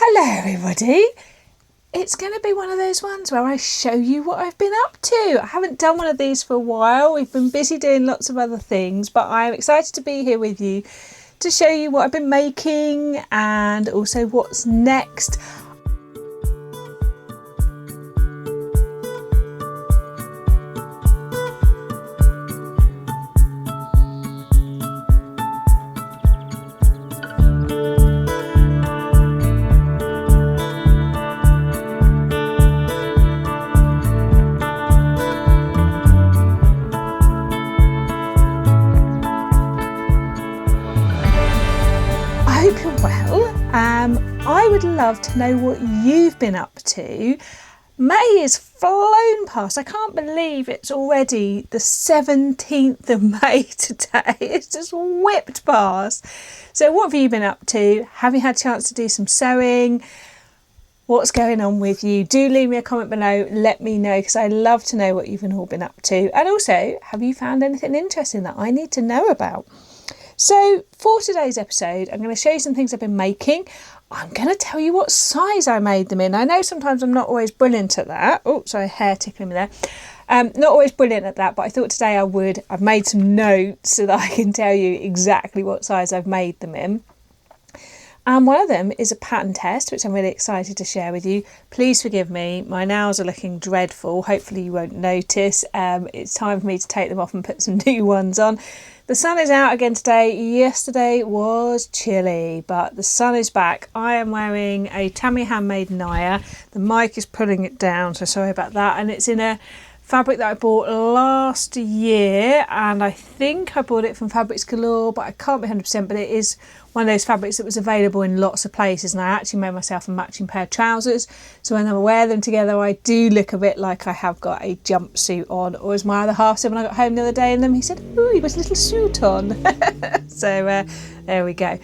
Hello everybody. It's going to be one of those ones where I show you what I've been up to. I haven't done one of these for a while. We've been busy doing lots of other things, but I'm excited to be here with you to show you what I've been making and also what's next. I would love to know what you've been up to. May has flown past. I can't believe it's already the 17th of May today. It's just whipped past. So what have you been up to? Have you had a chance to do some sewing? What's going on with you? Do leave me a comment below. Let me know, because I love to know what you've all been up to. And also, have you found anything interesting that I need to know about? So for today's episode, I'm going to show you some things I've been making. I'm going to tell you what size I made them in. I know sometimes I'm not always brilliant at that. Oh, sorry, hair tickling me there. Not always brilliant at that, but I thought today I would. I've made some notes so that I can tell you exactly what size I've made them in. And one of them is a pattern test, which I'm really excited to share with you. Please forgive me, my nails are looking dreadful. Hopefully you won't notice. It's time for me to take them off and put some new ones on. The sun is out again today. Yesterday was chilly, but the sun is back. I am wearing a Tammy handmade Naya. The mic is pulling it down, so sorry about that. And it's in a fabric that I bought last year, and I think I bought it from Fabrics Galore, but I can't be 100%, but it is one of those fabrics that was available in lots of places, and I actually made myself a matching pair of trousers, so when I wear them together I do look a bit like I have got a jumpsuit on. Or as my other half said when I got home the other day in them, he said, "Ooh, you got a little suit on." So there we go.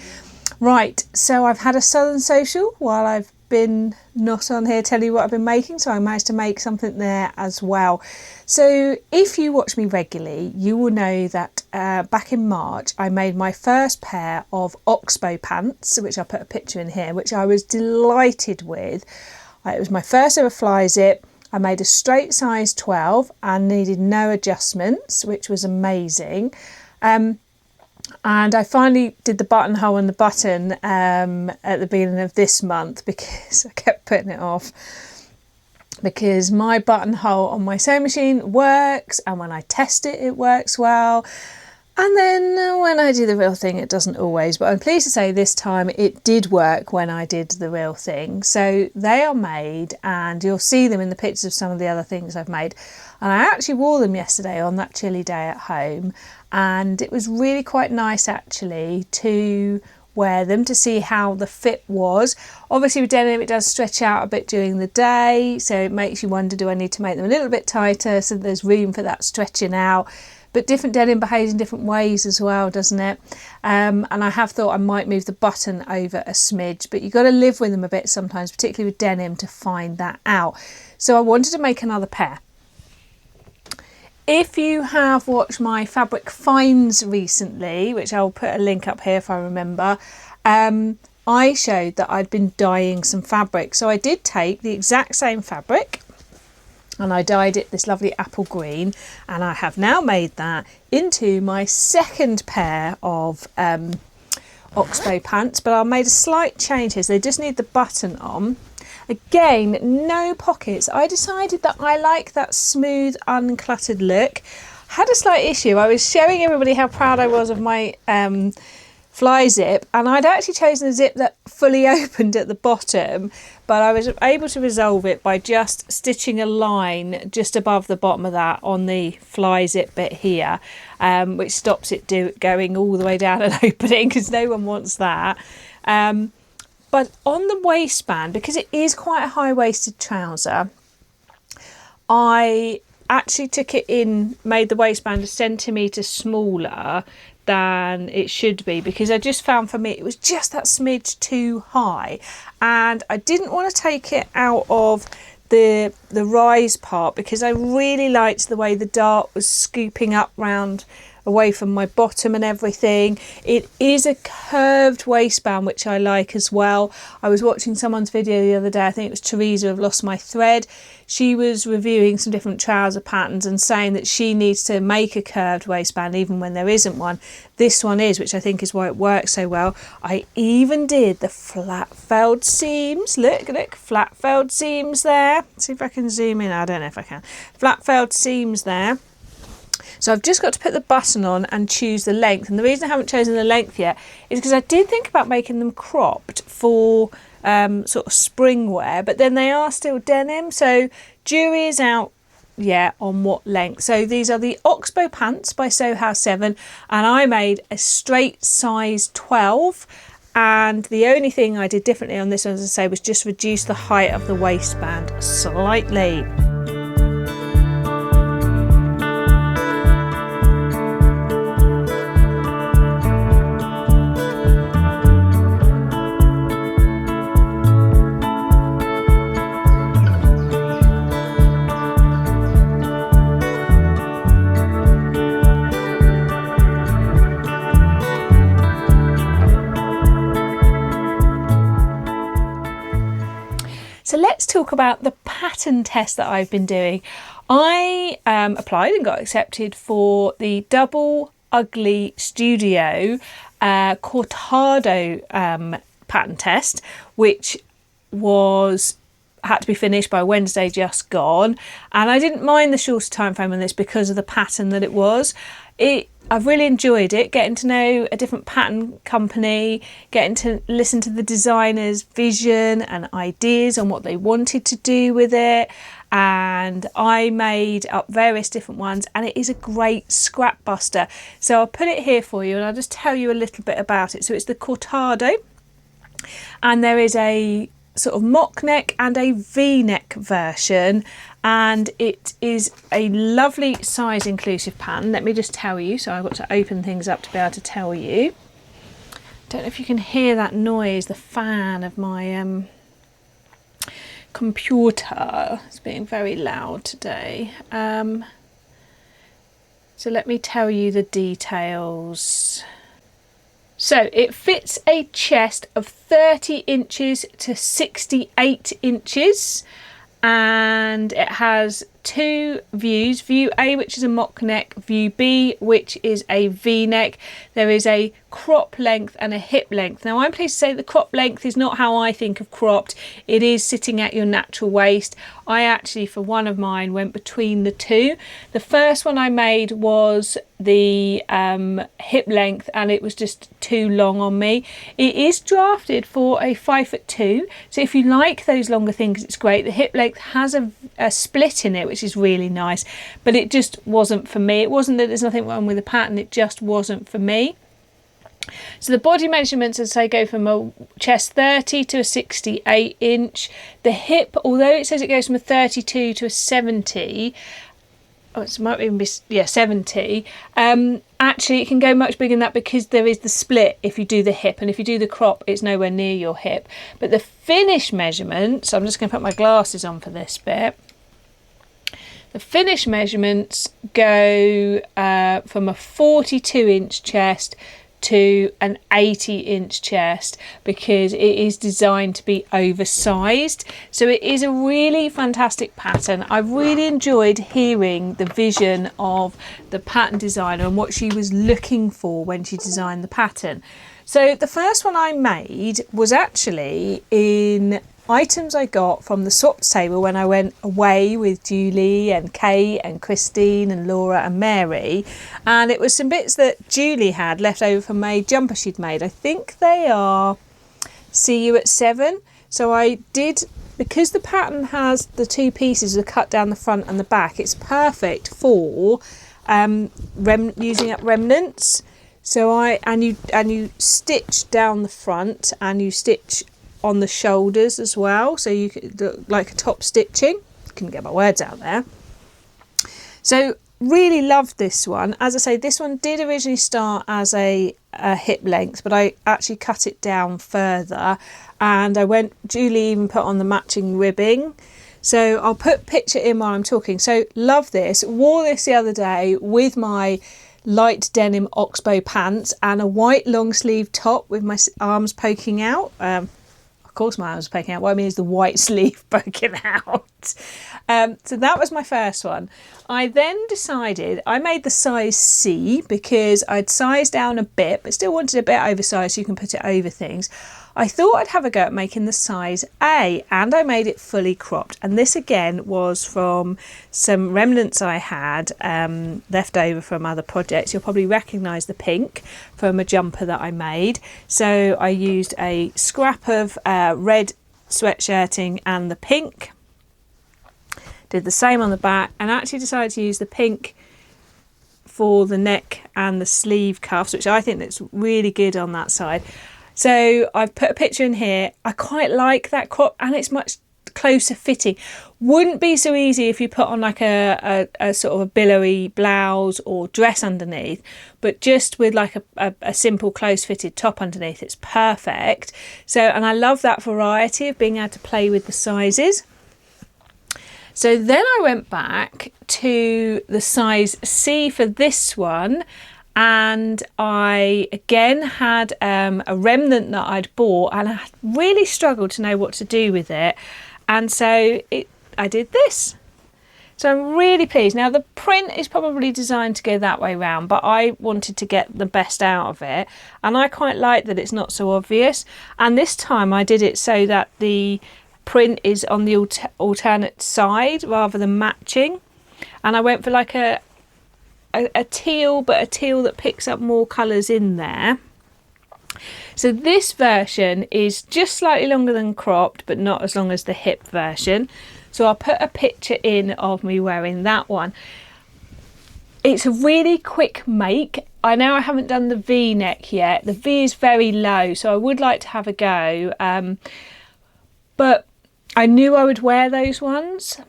Right, so I've had a Southern social while I've been not on here telling you what I've been making, so I managed to make something there as well. So if you watch me regularly, you will know that back in March I made my first pair of Oxbow pants, which I put a picture in here, which I was delighted with. It was my first ever fly zip. I made a straight size 12 and needed no adjustments, which was amazing. And I finally did the buttonhole and the button at the beginning of this month, because I kept putting it off, because my buttonhole on my sewing machine works, and when I test it, it works well. And then when I do the real thing, it doesn't always. But I'm pleased to say this time it did work when I did the real thing. So they are made, and you'll see them in the pictures of some of the other things I've made. And I actually wore them yesterday on that chilly day at home. And it was really quite nice actually to wear them to see how the fit was. Obviously with denim it does stretch out a bit during the day, so it makes you wonder, do I need to make them a little bit tighter so there's room for that stretching out? But different denim behaves in different ways as well, doesn't it? And I have thought I might move the button over a smidge, but you've got to live with them a bit sometimes, particularly with denim, to find that out. So I wanted to make another pair. If you have watched my fabric finds recently, which I'll put a link up here if I remember, I showed that I'd been dyeing some fabric. So I did take the exact same fabric and I dyed it this lovely apple green, and I have now made that into my second pair of Oxbow pants, but I made a slight change here. So they just need the button on. Again, no pockets. I decided that I like that smooth, uncluttered look. Had a slight issue. I was showing everybody how proud I was of my fly zip, and I'd actually chosen a zip that fully opened at the bottom, but I was able to resolve it by just stitching a line just above the bottom of that on the fly zip bit here, which stops it going all the way down and opening, because no one wants that. But on the waistband, because it is quite a high-waisted trouser, I actually took it in, made the waistband a centimetre smaller than it should be, because I just found for me it was just that smidge too high, and I didn't want to take it out of the rise part, because I really liked the way the dart was scooping up round away from my bottom and everything. It is a curved waistband, which I like as well. I was watching someone's video the other day, I think it was Teresa of Lost My Thread. She was reviewing some different trouser patterns and saying that she needs to make a curved waistband even when there isn't one. This one is, which I think is why it works so well. I even did the flat felled seams. Look, flat felled seams there. See if I can zoom in. I don't know if I can. Flat felled seams there. So I've just got to put the button on and choose the length. And the reason I haven't chosen the length yet is because I did think about making them cropped for sort of spring wear, but then they are still denim. So jury is out on what length. So these are the Oxbow pants by Soho 7, and I made a straight size 12. And the only thing I did differently on this one, as I say, was just reduce the height of the waistband slightly. So let's talk about the pattern test that I've been doing. I applied and got accepted for the Double Ugly Studio Cortado pattern test, which had to be finished by Wednesday just gone. And I didn't mind the shorter time frame on this because of the pattern that it was. I've really enjoyed it, getting to know a different pattern company, getting to listen to the designer's vision and ideas on what they wanted to do with it. And I made up various different ones, and it is a great scrap buster. So I'll put it here for you and I'll just tell you a little bit about it. So it's the Cortado, and there is a sort of mock neck and a V-neck version, and it is a lovely size inclusive pattern. Let me just tell you, so I've got to open things up to be able to tell you. Don't know if you can hear that noise, the fan of my computer. It's being very loud today. So let me tell you the details. So it fits a chest of 30 inches to 68 inches, and it has two views, view A, which is a mock neck, view B, which is a V-neck. There is a crop length and a hip length. Now I'm pleased to say the crop length is not how I think of cropped. It is sitting at your natural waist. I actually, for one of mine, went between the two. The first one I made was the hip length, and it was just too long on me. It is drafted for a 5'2", so if you like those longer things, it's great. The hip length has a split in it, which is really nice, but it just wasn't for me. It wasn't that there's nothing wrong with the pattern, it just wasn't for me. So the body measurements, as I say, go from a chest 30 to a 68 inch. The hip, although it says it goes from a 32 to a 70, it might even be 70. Actually, it can go much bigger than that because there is the split if you do the hip, and if you do the crop, it's nowhere near your hip. But the finish measurements, I'm just going to put my glasses on for this bit. The finish measurements go from a 42 inch chest to an 80 inch chest because it is designed to be oversized. So it is a really fantastic pattern. I've really enjoyed hearing the vision of the pattern designer and what she was looking for when she designed the pattern. So the first one I made was actually in items I got from the swaps table when I went away with Julie and Kate and Christine and Laura and Mary, and it was some bits that Julie had left over from a jumper she'd made. I think they are See You at 7. So I did, because the pattern has the two pieces that cut down the front and the back, it's perfect for using up remnants. So you stitch down the front and you stitch on the shoulders as well, so you could look like a top stitching. Couldn't get my words out there. So really loved this one. As I say, this one did originally start as a hip length, but I actually cut it down further, and Julie even put on the matching ribbing. So I'll put picture in while I'm talking. So love this. Wore this the other day with my light denim Oxbow pants and a white long sleeve top with my arms poking out. Of course my arms are poking out. What I mean is the white sleeve poking out. So that was my first one. I then decided, I made the size C because I'd sized down a bit but still wanted a bit oversized so you can put it over things. I thought I'd have a go at making the size A, and I made it fully cropped. And this again was from some remnants I had left over from other projects. You'll probably recognise the pink from a jumper that I made. So I used a scrap of red sweatshirting and the pink. Did the same on the back, and actually decided to use the pink for the neck and the sleeve cuffs, which I think looks really good on that side. So I've put a picture in here. I quite like that crop, and it's much closer fitting. Wouldn't be so easy if you put on like a sort of a billowy blouse or dress underneath, but just with like a simple close fitted top underneath, it's perfect. So, and I love that variety of being able to play with the sizes. So then I went back to the size C for this one, and I again had a remnant that I'd bought, and I really struggled to know what to do with it, and so I did this. So I'm really pleased. Now the print is probably designed to go that way round, but I wanted to get the best out of it, and I quite like that it's not so obvious. And this time I did it so that the print is on the alternate side rather than matching, and I went for like a teal, but a teal that picks up more colours in there. So this version is just slightly longer than cropped, but not as long as the hip version. So I'll put a picture in of me wearing that one. It's a really quick make. I know I haven't done the V-neck yet. The V is very low, so I would like to have a go. But I knew I would wear those ones.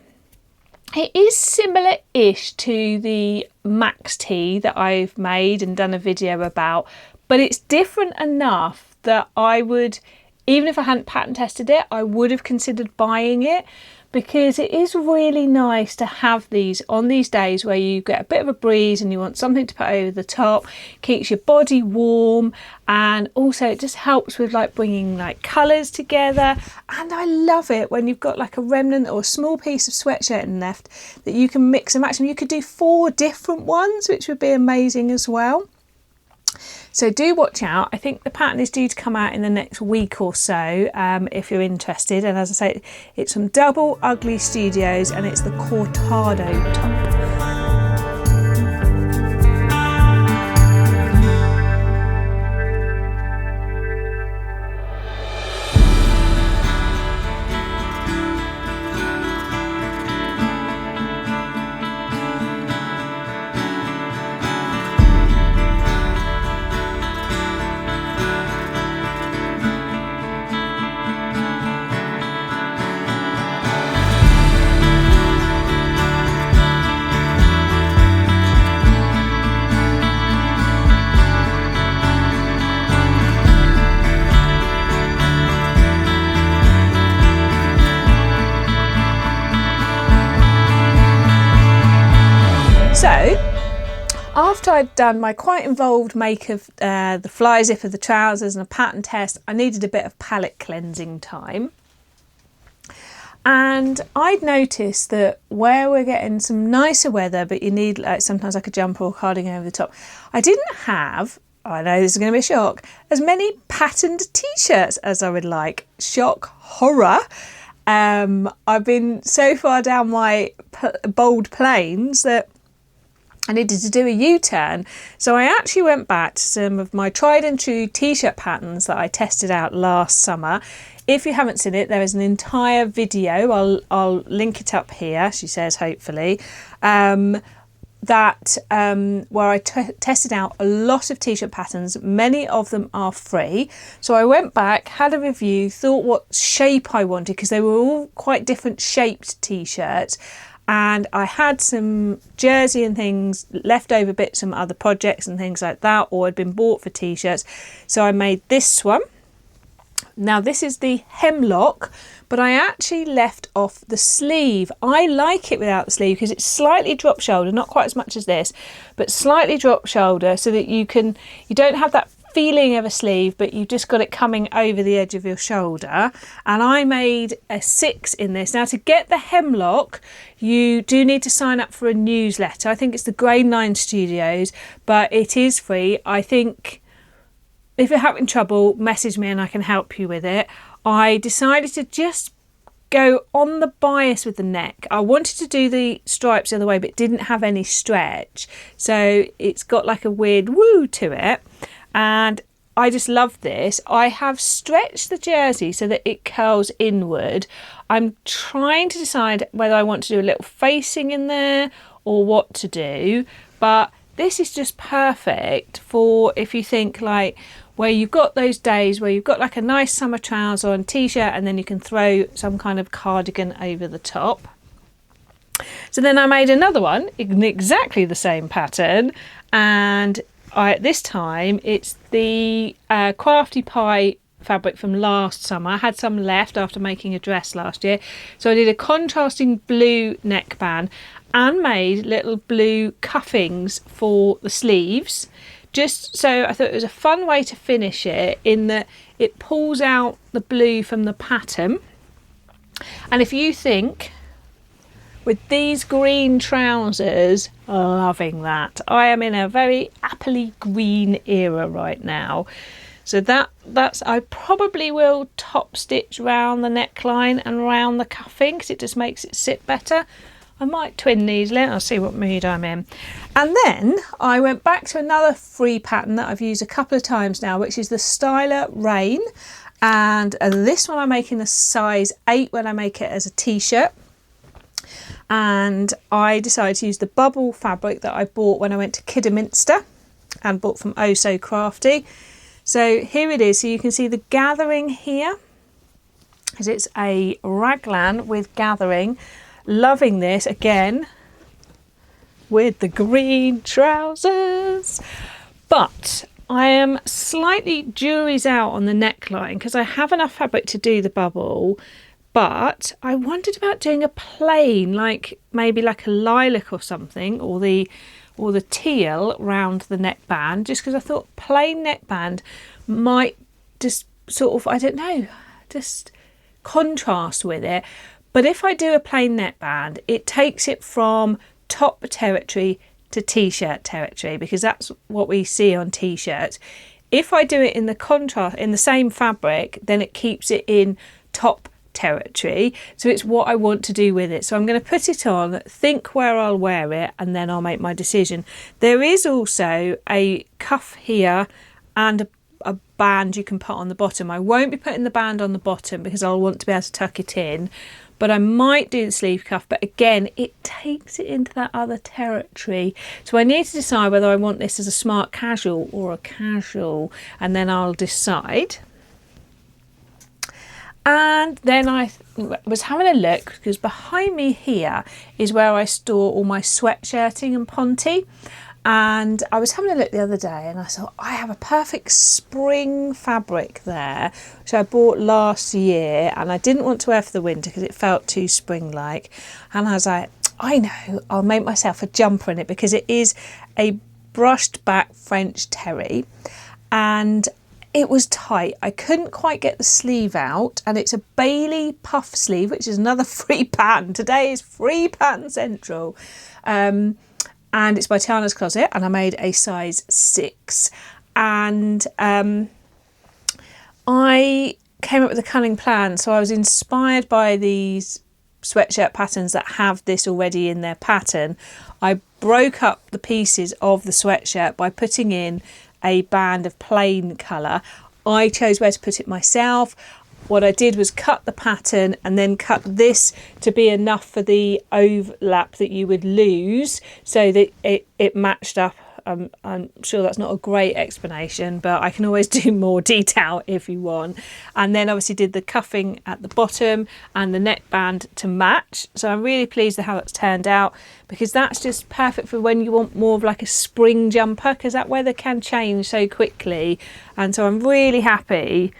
It is similar-ish to the Max Tee that I've made and done a video about, but it's different enough that I would, even if I hadn't pattern tested it, I would have considered buying it, because it is really nice to have these on these days where you get a bit of a breeze and you want something to put over the top. Keeps your body warm, and also it just helps with like bringing like colours together. And I love it when you've got like a remnant or a small piece of sweatshirt left that you can mix and match, and you could do 4 different ones, which would be amazing as well. So do watch out. I think the pattern is due to come out in the next week or so, if you're interested. And as I say, it's from Double Ugly Studios, and it's the Cortado top. So after I'd done my quite involved make of the fly zip of the trousers and a pattern test, I needed a bit of palette cleansing time. And I'd noticed that where we're getting some nicer weather, but you need like sometimes like a jumper or cardigan over the top, I didn't have, I know this is going to be a shock, as many patterned t-shirts as I would like. Shock, horror. I've been so far down my bold plains that I needed to do a U-turn. So I actually went back to some of my tried and true t-shirt patterns that I tested out last summer. If you haven't seen it, there is an entire video, I'll link it up here, she says, hopefully, where I tested out a lot of t-shirt patterns. Many of them are free. So I went back, had a review, thought what shape I wanted, because they were all quite different shaped t-shirts. And I had some jersey and things, leftover bits from other projects and things like that, or had been bought for t-shirts. So I made this one. Now this is the hemlock, but I actually left off the sleeve. I like it without the sleeve because it's slightly drop shoulder, not quite as much as this, but slightly drop shoulder, so that you don't have that feeling of a sleeve, but you've just got it coming over the edge of your shoulder. And I made a 6 in this. Now to get the hemlock, you do need to sign up for a newsletter. I think it's the Grain Line Studios, but it is free. I think if you're having trouble, message me and I can help you with it. I decided to just go on the bias with the neck. I wanted to do the stripes the other way, but didn't have any stretch, so it's got like a weird woo to it. And I just love this. I have stretched the jersey so that it curls inward. I'm trying to decide whether I want to do a little facing in there or what to do, but this is just perfect for if you think like where you've got those days where you've got like a nice summer trouser on, t-shirt, and then you can throw some kind of cardigan over the top. So then I made another one in exactly the same pattern, and this time it's the Crafty Pie fabric from last summer. I had some left after making a dress last year, so I did a contrasting blue neckband and made little blue cuffings for the sleeves, just so I thought it was a fun way to finish it, in that it pulls out the blue from the pattern. And if you think, with these green trousers, loving that. I am in a very appley green era right now. So that's I probably will top stitch round the neckline and round the cuffing because it just makes it sit better. I might twin these, I'll see what mood I'm in. And then I went back to another free pattern that I've used a couple of times now, which is the Styler Rain. And this one I'm making a size 8 when I make it as a t-shirt. And I decided to use the bubble fabric that I bought when I went to Kidderminster and bought from Oh So Crafty. So here it is. So you can see the gathering here, because it's a raglan with gathering. Loving this again with the green trousers, but I am slightly jury's out on the neckline because I have enough fabric to do the bubble, but I wondered about doing a plain, like maybe like a lilac or something, or the teal round the neckband, just because I thought plain neckband might just sort of, I don't know, just contrast with it. But if I do a plain neckband, it takes it from top territory to t-shirt territory, because that's what we see on t-shirts. If I do it in the contrast, in the same fabric, then it keeps it in top territory. So it's what I want to do with it. So I'm going to put it on, think where I'll wear it, and then I'll make my decision. There is also a cuff here and a band you can put on the bottom. I won't be putting the band on the bottom because I'll want to be able to tuck it in, but I might do the sleeve cuff. But again, it takes it into that other territory. So I need to decide whether I want this as a smart casual or a casual, and then I'll decide. And then I was having a look, because behind me here is where I store all my sweatshirting and ponte. And I was having a look the other day and I thought, I have a perfect spring fabric there, which I bought last year, and I didn't want to wear for the winter because it felt too spring-like. And I was like, I know, I'll make myself a jumper in it, because it is a brushed back French terry. And it was tight. I couldn't quite get the sleeve out, and it's a Bailey puff sleeve, which is another free pattern. Today is free pattern central. And it's by Tiana's Closet, and I made a size 6. And I came up with a cunning plan. So I was inspired by these sweatshirt patterns that have this already in their pattern. I broke up the pieces of the sweatshirt by putting in a band of plain colour. I chose where to put it myself. What I did was cut the pattern and then cut this to be enough for the overlap that you would lose, so that it matched up. I'm sure that's not a great explanation, but I can always do more detail if you want. And then obviously did the cuffing at the bottom and the neckband to match. So I'm really pleased with how it's turned out, because that's just perfect for when you want more of like a spring jumper, because that weather can change so quickly. And so I'm really happy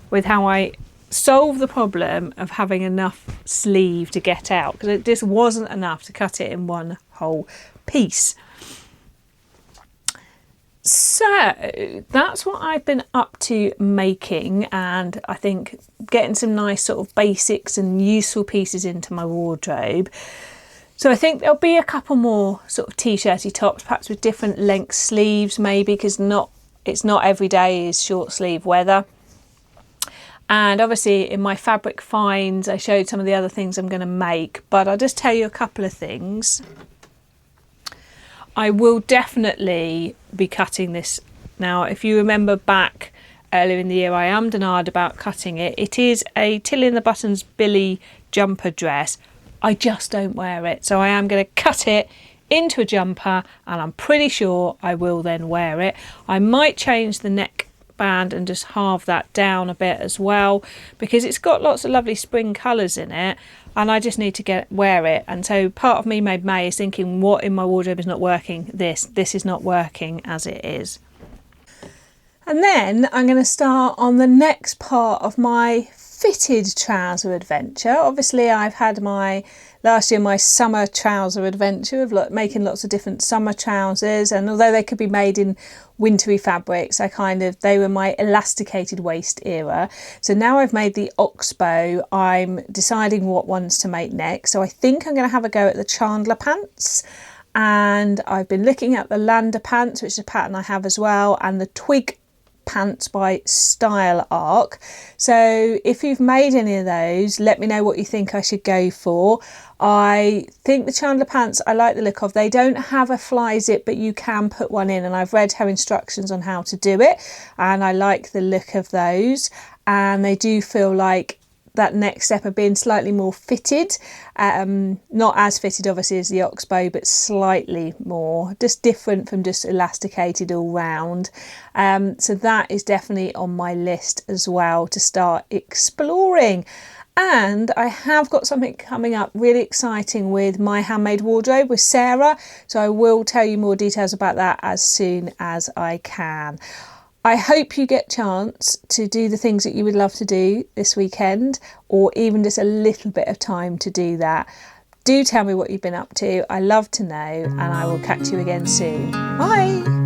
with how I solved the problem of having enough sleeve to get out, because it just wasn't enough to cut it in one whole piece. So that's what I've been up to making, and I think getting some nice sort of basics and useful pieces into my wardrobe. So I think there'll be a couple more sort of t-shirty tops, perhaps with different length sleeves maybe, because it's not every day is short sleeve weather. And obviously in my fabric finds I showed some of the other things I'm going to make, but I'll just tell you a couple of things. I will definitely be cutting this. Now, if you remember back earlier in the year, I am denied about cutting it. It is a Tilly and the Buttons Billy jumper dress. I just don't wear it. So I am going to cut it into a jumper, and I'm pretty sure I will then wear it. I might change the neck band and just halve that down a bit as well, because it's got lots of lovely spring colours in it, and I just need to wear it. And so part of me, Made May, is thinking, what in my wardrobe is not working? This is not working as it is. And then I'm going to start on the next part of my fitted trouser adventure. Obviously I've had last year my summer trouser adventure of making lots of different summer trousers, and although they could be made in wintry fabrics, they were my elasticated waist era. So now I've made the Oxbow, I'm deciding what ones to make next. So I think I'm going to have a go at the Chandler pants, and I've been looking at the Lander pants, which is a pattern I have as well, and the Twig pants by Style Arc. So if you've made any of those, let me know what you think I should go for. I think the Chandler pants I like the look of. They don't have a fly zip, but you can put one in, and I've read her instructions on how to do it, and I like the look of those, and they do feel like that next step of being slightly more fitted, not as fitted obviously as the Oxbow, but slightly more, just different from just elasticated all round. So that is definitely on my list as well to start exploring. And I have got something coming up really exciting with my handmade wardrobe with Sarah, so I will tell you more details about that as soon as I can. I hope you get a chance to do the things that you would love to do this weekend, or even just a little bit of time to do that. Do tell me what you've been up to. I love to know, and I will catch you again soon. Bye.